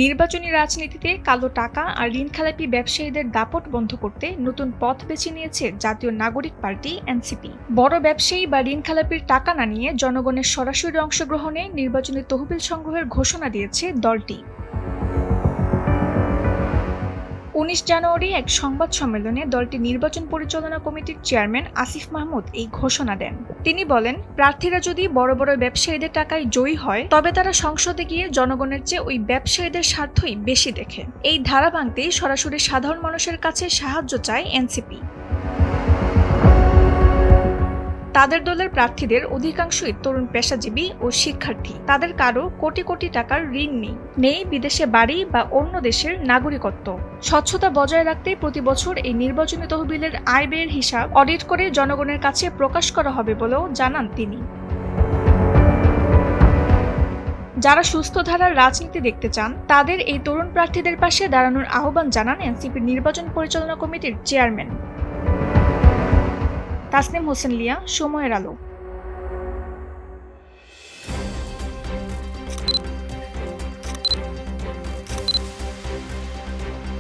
নির্বাচনী রাজনীতিতে কালো টাকা আর ঋণখেলাপি ব্যবসায়ীদের দাপট বন্ধ করতে নতুন পথ বেছে নিয়েছে জাতীয় নাগরিক পার্টি এনসিপি। বড় ব্যবসায়ী বা ঋণখেলাপির টাকা না নিয়ে জনগণের সরাসরি অংশগ্রহণে নির্বাচনী তহবিল সংগ্রহের ঘোষণা দিয়েছে দলটি। ১৯ জানুয়ারি এক সংবাদ সম্মেলনে দলটির নির্বাচন পরিচালনা কমিটির চেয়ারম্যান আসিফ মাহমুদ এই ঘোষণা দেন। তিনি বলেন, প্রার্থীরা যদি বড় বড় ব্যবসায়ীদের টাকায় জয়ী হয় তবে তারা সংসদে গিয়ে জনগণের চেয়ে ওই ব্যবসায়ীদের স্বার্থই বেশি দেখে। এই ধারা ভাঙতেই সরাসরি সাধারণ মানুষের কাছে সাহায্য চায় এনসিপি। তাদের দলের প্রার্থীদের অধিকাংশই তরুণ পেশাজীবী ও শিক্ষার্থী। তাদের কারো কোটি কোটি টাকার ঋণ নেই বিদেশে বাড়ি বা অন্য দেশের নাগরিকত্ব। স্বচ্ছতা বজায় রাখতে প্রতি বছর এই নির্বাচনী তহবিলের আয় ব্যয়ের হিসাব অডিট করে জনগণের কাছে প্রকাশ করা হবে বলেও জানান তিনি। যারা সুস্থ ধারার রাজনীতি দেখতে চান তাদের এই তরুণ প্রার্থীদের পাশে দাঁড়ানোর আহ্বান জানান এনসিপির নির্বাচন পরিচালনা কমিটির চেয়ারম্যান। তাসনিম হোসেন লিয়া, সময়ের আলো।